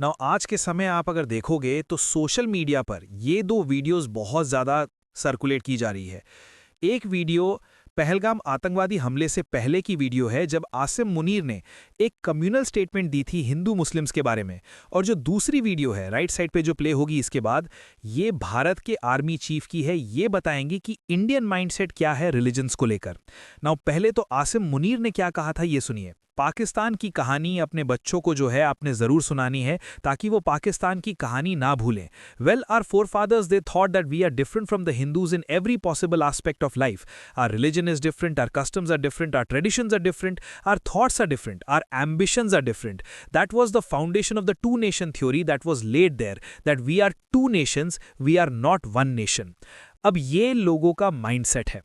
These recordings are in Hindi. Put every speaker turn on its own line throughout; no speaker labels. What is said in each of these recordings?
नाउ आज के समय आप अगर देखोगे तो सोशल मीडिया पर ये दो वीडियोस बहुत ज़्यादा सर्कुलेट की जा रही है। एक वीडियो पहलगाम आतंकवादी हमले से पहले की वीडियो है जब आसिम मुनीर ने एक कम्युनल स्टेटमेंट दी थी हिंदू मुस्लिम्स के बारे में। और जो दूसरी वीडियो है राइट साइड पे जो प्ले होगी इसके बाद, ये भारत के आर्मी चीफ की है। ये बताएंगे कि इंडियन माइंडसेट क्या है रिलीजन्स को लेकर। नाउ पहले तो आसिम मुनीर ने क्या कहा था ये सुनिए। पाकिस्तान की कहानी अपने बच्चों को जो है आपने ज़रूर सुनानी है ताकि वो पाकिस्तान की कहानी ना भूलें। Well are forefathers they thought that we are different from the Hindus in every possible aspect of life. Our religion is different, our customs are different, our traditions are different, our thoughts are different, our ambitions are different. That was the foundation of the two nation theory that was laid there, that we are two nations, we are not one nation. अब ये लोगों का माइंडसेट है।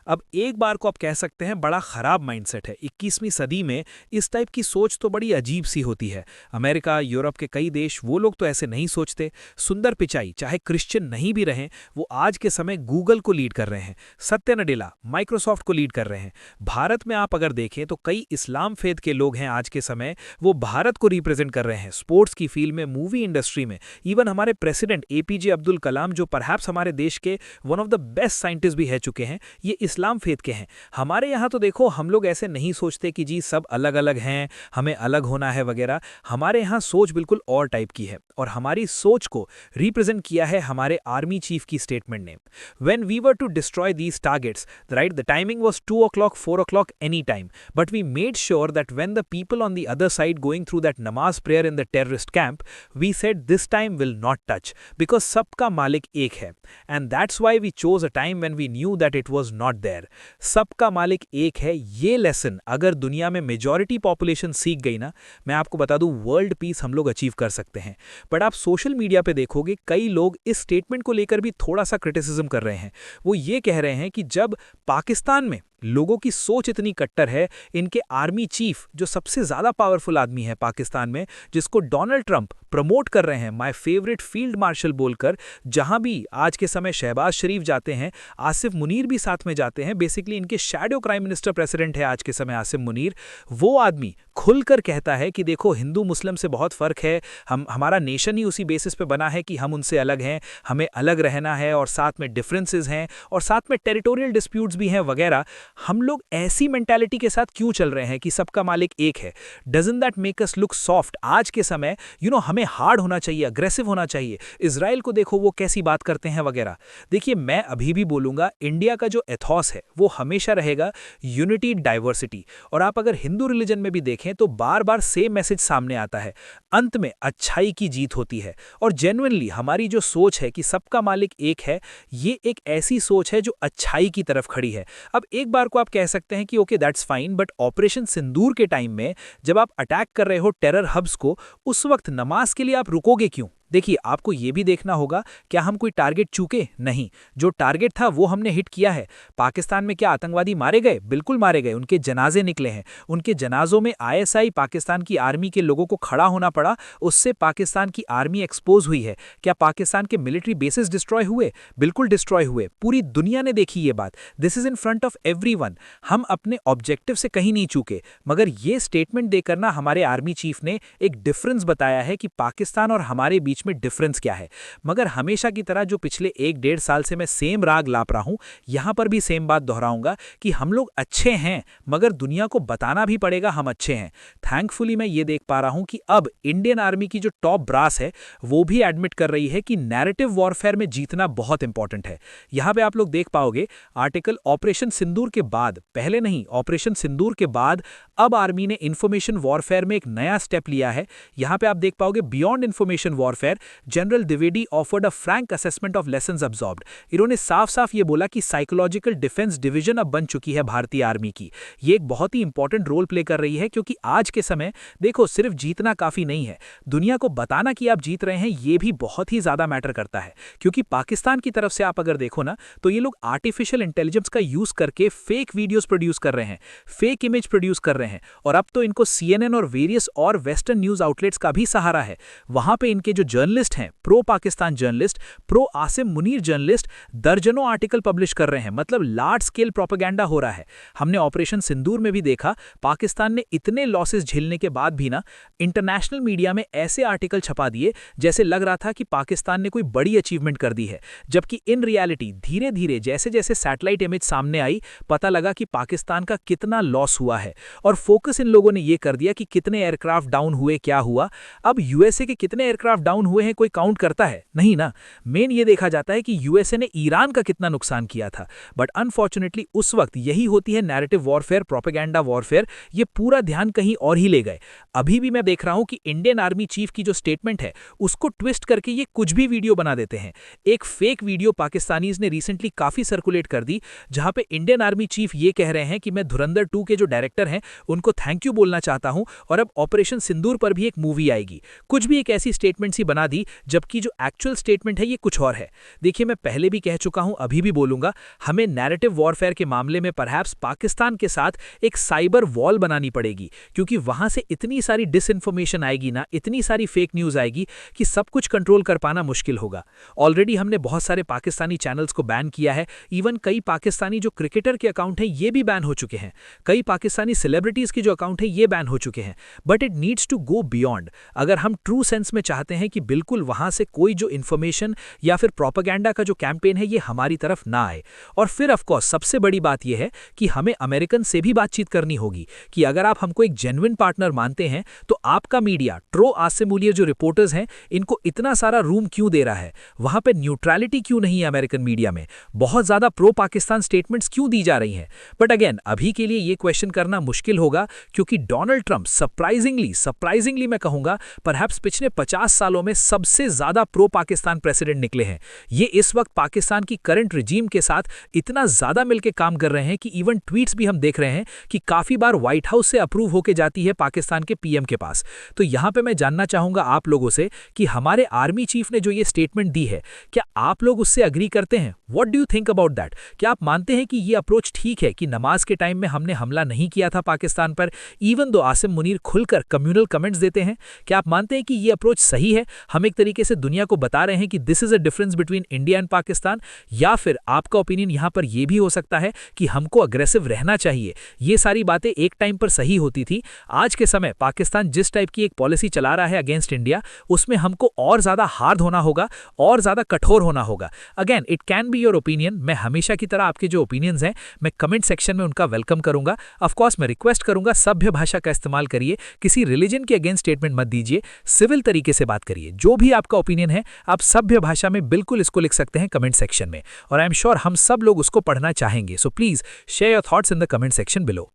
अब एक बार को आप कह सकते हैं बड़ा ख़राब माइंडसेट है। 21वीं सदी में इस टाइप की सोच तो बड़ी अजीब सी होती है। अमेरिका, यूरोप के कई देश वो लोग तो ऐसे नहीं सोचते। सुंदर पिचाई चाहे क्रिश्चियन नहीं भी रहें, वो आज के समय गूगल को लीड कर रहे हैं, सत्य नडेला माइक्रोसॉफ्ट को लीड कर रहे हैं। भारत में आप अगर देखें तो कई इस्लाम फेद के लोग हैं आज के समय, वो भारत को रिप्रेजेंट कर रहे हैं स्पोर्ट्स की फील्ड में, मूवी इंडस्ट्री में। इवन हमारे प्रेसिडेंट एपीजे अब्दुल कलाम जो परहैप्स हमारे देश के one of the best scientist भी रह चुके हैं, ये इस्लाम फेद के हैं। हमारे यहाँ तो देखो हम लोग ऐसे नहीं सोचते कि जी सब अलग अलग हैं, हमें अलग होना है वगैरह। हमारे यहाँ सोच बिल्कुल और टाइप की है और हमारी सोच को रिप्रेजेंट किया है हमारे आर्मी चीफ की स्टेटमेंट ने। When we were to destroy these targets, right, the timing was 2 o'clock 4 o'clock any time, but we made sure that when the people on the other side going through that नमाज prayer in the terrorist camp, we said this time will not touch because सबका मालिक एक है। And that's why we chose a time when we knew that it was not there. सबका मालिक एक है, ये लेसन अगर दुनिया में मेजॉरिटी पॉपुलेशन सीख गई ना, मैं आपको बता दूं वर्ल्ड पीस हम लोग अचीव कर सकते हैं। बट आप सोशल मीडिया पे देखोगे कई लोग इस स्टेटमेंट को लेकर भी थोड़ा सा क्रिटिसिज्म कर रहे हैं। वो ये कह रहे हैं कि जब पाकिस्तान में लोगों की सोच इतनी कट्टर है, इनके आर्मी चीफ जो सबसे ज़्यादा पावरफुल आदमी है पाकिस्तान में, जिसको डोनाल्ड ट्रंप प्रमोट कर रहे हैं माय फेवरेट फील्ड मार्शल बोलकर, जहां भी आज के समय शहबाज शरीफ जाते हैं, आसिफ मुनीर भी साथ में जाते हैं। बेसिकली इनके शैडो प्राइम मिनिस्टर प्रेसिडेंट है आज के समय आसिफ मुनीर। वो आदमी खुलकर कहता है कि देखो हिंदू मुस्लिम से बहुत फ़र्क है, हमारा नेशन ही उसी बेसिस पे बना है कि हम उनसे अलग हैं, हमें अलग रहना है और साथ में डिफरेंसेस हैं और साथ में टेरिटोरियल डिस्प्यूट्स भी हैं वगैरह। हम लोग ऐसी मेंटालिटी के साथ क्यों चल रहे हैं कि सबका मालिक एक है? Doesn't that make us look soft? आज के समय हमें हार्ड होना चाहिए, अग्रेसिव होना चाहिए। इजराइल को देखो वो कैसी बात करते हैं वगैरह। देखिए मैं अभी भी बोलूंगा इंडिया का जो एथॉस है वो हमेशा रहेगा यूनिटी डाइवर्सिटी। और आप अगर हिंदू रिलीजन में भी देखें तो बार बार सेम मैसेज सामने आता है, अंत में अच्छाई की जीत होती है। और जेन्युइनली हमारी जो सोच है कि सबका मालिक एक है, ये एक ऐसी सोच है जो अच्छाई की तरफ खड़ी है। अब एक बार को आप कह सकते हैं कि okay that's fine, but operation Sindoor के टाइम में जब आप अटैक कर रहे हो टेरर हब्स को, उस वक्त नमाज के लिए आप रुकोगे क्यों? देखिए आपको यह भी देखना होगा, क्या हम कोई टारगेट चूके? नहीं, जो टारगेट था वो हमने हिट किया है। पाकिस्तान में क्या आतंकवादी मारे गए? बिल्कुल मारे गए, उनके जनाजे निकले हैं। उनके जनाजों में आईएसआई पाकिस्तान की आर्मी के लोगों को खड़ा होना पड़ा, उससे पाकिस्तान की आर्मी एक्सपोज हुई है। क्या पाकिस्तान के मिलिट्री बेसिस डिस्ट्रॉय हुए? बिल्कुल डिस्ट्रॉय हुए, पूरी दुनिया ने देखी ये बात। This is in front of everyone. हम अपने ऑब्जेक्टिव से कहीं नहीं चूके, मगर ये स्टेटमेंट देकर ना हमारे आर्मी चीफ ने एक डिफरेंस बताया है कि पाकिस्तान और हमारे बीच में डिफरेंस क्या है। मगर हमेशा की तरह जो पिछले 1-1.5 साल से मैं सेम राग लाप रहा हूं, यहां पर भी सेम बात दोहराऊंगा कि हम लोग अच्छे हैं, मगर दुनिया को बताना भी पड़ेगा हम अच्छे हैं। थैंकफुली मैं ये देख पा रहा हूं कि अब इंडियन आर्मी की जो टॉप ब्रास है वो भी एडमिट कर रही है कि नैरेटिव वॉरफेयर में जीतना बहुत इंपॉर्टेंट है। यहां पे आप लोग देख पाओगे आर्टिकल ऑपरेशन सिंदूर के बाद, पहले नहीं, ऑपरेशन सिंदूर के बाद अब आर्मी ने इंफॉर्मेशन वॉरफेयर में एक नया स्टेप लिया है। यहां पे आप देख पाओगे beyond information warfare, general Dwivedi offered a Frank assessment of lessons absorbed. इन्होंने साफ साफ ये बोला कि साइकोलॉजिकल डिफेंस डिवीजन अब बन चुकी है भारतीय आर्मी की। ये एक बहुत ही इंपॉर्टेंट रोल प्ले कर रही है, क्योंकि आज के समय देखो सिर्फ जीतना काफी नहीं है, दुनिया को बताना कि आप जीत रहे हैं ये भी बहुत ही ज्यादा मैटर करता है। क्योंकि पाकिस्तान की तरफ से आप अगर देखो ना तो ये लोग आर्टिफिशियल इंटेलिजेंस का यूज करके फेक वीडियोस प्रोड्यूस कर रहे हैं, फेक इमेज प्रोड्यूस कर रहे हैं। और अब तो इनको CNN और वेरियस और वेस्टर्न न्यूज आउटलेट्स का भी सहारा है। वहां पे इनके जो जर्नलिस्ट हैं, pro Pakistan journalist, pro Asim Munir journalist दर्जनों आर्टिकल पब्लिश कर रहे हैं। मतलब लार्ज स्केल प्रोपेगेंडा हो रहा है। हमने ऑपरेशन सिंदूर में भी देखा, पाकिस्तान ने इतने लॉसेस झेलने के बाद भी ना इंटरनेशनल मीडिया में ऐसे आर्टिकल छपा दिए जैसे लग रहा था कि पाकिस्तान ने कोई बड़ी अचीवमेंट कर दी है, जबकि इन रियलिटी धीरे धीरे जैसे जैसे सैटेलाइट इमेज सामने आई पता लगा कि पाकिस्तान का कितना लॉस हुआ है। और फोकस इन लोगों ने यह कर दिया कि कितने एयरक्राफ्ट डाउन हुए, क्या हुआ। अब यूएसए के कितने एयरक्राफ्ट डाउन हुए हैं कोई काउंट करता है? नहीं ना। मेन ये देखा जाता है कि यूएसए ने ईरान का कितना नुकसान किया था। बट अनफॉर्चुनेटली उस वक्त यही होती है नैरेटिव वॉरफेयर, प्रोपेगेंडा वॉरफेयर। ये पूरा ध्यान कहीं और ही ले गए। अभी भी मैं देख रहा हूं कि इंडियन आर्मी चीफ की जो स्टेटमेंट है उसको ट्विस्ट करके ये कुछ भी वीडियो बना देते हैं। एक फेक वीडियो पाकिस्तानीज ने रिसेंटली काफी सर्कुलेट कर दी, जहां पे इंडियन आर्मी चीफ ये कह रहे हैं कि मैं धुरंधर 2 के जो डायरेक्टर हैं उनको थैंक यू बोलना चाहता हूं और अब ऑपरेशन सिंदूर पर भी एक मूवी आएगी। कुछ भी एक ऐसी स्टेटमेंट सी बना दी, जबकि जो एक्चुअल स्टेटमेंट है ये कुछ और है। देखिए, मैं पहले भी कह चुका हूं, अभी भी बोलूंगा, हमें नैरेटिव वॉरफेयर के मामले में परहैप्स पाकिस्तान के साथ एक साइबर वॉल बनानी पड़ेगी, क्योंकि वहां से इतनी सारी डिसइंफॉर्मेशन आएगी ना, इतनी सारी फेक न्यूज आएगी कि सब कुछ कंट्रोल कर पाना मुश्किल होगा। ऑलरेडी हमने बहुत सारे पाकिस्तानी चैनल्स को बैन किया है। इवन कई पाकिस्तानी जो क्रिकेटर के अकाउंट हैं ये भी बैन हो चुके हैं। कई पाकिस्तानी सेलिब्रिटीज के जो अकाउंट है ये बैन हो चुके हैं। But it needs to go beyond. अगर हम ट्रू सेंस में चाहते हैं कि बिल्कुल वहां से कोई जो इन्फॉर्मेशन या फिर प्रोपेगेंडा का जो कैंपेन है ये हमारी तरफ ना आए। और फिर ऑफकोर्स सबसे बड़ी बात यह है कि हमें अमेरिकन से भी बातचीत करनी होगी कि अगर आप हमको एक जेन्युइन पार्टनर मानते हैं तो आपका मीडिया, ट्रो आसिमुलिया जो रिपोर्टर्स हैं, इनको इतना सारा रूम क्यों दे रहा है? वहां पे न्यूट्रलिटी क्यों नहीं है अमेरिकन मीडिया में? बहुत ज्यादा प्रो पाकिस्तान स्टेटमेंट्स क्यों दी जा रही हैं? बट अगेन, अभी के लिए ये क्वेश्चन करना मुश्किल होगा, क्योंकि डोनाल्ड ट्रंप सरप्राइजिंगली मैं कहूंगा परहैप्स पिछले 50 सालों में सबसे ज्यादा प्रो पाकिस्तान प्रेसिडेंट निकले हैं। ये इस वक्त पाकिस्तान की करंट रिजीम के साथ इतना ज्यादा मिलकर काम कर रहे हैं कि इवन ट्वीट्स भी हम देख रहे हैं कि काफी बार व्हाइट हाउस से अप्रूव होकर जाती है पाकिस्तान के पीएम के पास। तो यहां पे मैं जानना चाहूंगा आप लोगों से कि हमारे आर्मी चीफ ने जो ये स्टेटमेंट दी है, क्या आप लोग उससे अग्री करते हैं? What do you think about that? क्या आप मानते हैं कि ये अप्रोच ठीक है कि नमाज के टाइम में हमने हमला नहीं किया था पाकिस्तान पर, इवन दो आसिम मुनीर खुलकर कम्युनल कमेंट्स देते हैं? क्या आप मानते हैं कि ये अप्रोच सही है? हम एक तरीके से दुनिया को बता रहे हैं कि this is a difference between India and Pakistan, या फिर आपका ओपिनियन यहां पर यह भी हो सकता है कि हमको अग्रेसिव रहना चाहिए? ये सारी बातें एक टाइम पर सही होती थी। आज के समय पाकिस्तान जिस टाइप की एक पॉलिसी चला रहा है अगेंस्ट इंडिया, उसमें हमको और ज्यादा हार्ड होना होगा और ज्यादा कठोर होना होगा। Again, it can be your opinion. मैं हमेशा की तरह आपके जो ओपिनियंस हैं मैं कमेंट सेक्शन में उनका वेलकम करूंगा। ऑफ कोर्स मैं रिक्वेस्ट करूंगा सभ्य भाषा का इस्तेमाल करिए, किसी रिलीजन के अगेंस्ट स्टेटमेंट मत दीजिए, सिविल तरीके से बात करिए। जो भी आपका ओपिनियन है आप सभ्य भाषा में बिल्कुल इसको लिख सकते हैं कमेंट सेक्शन में, और आई एम श्योर हम सब लोग उसको पढ़ना चाहेंगे। So please share your thoughts in the comment section below.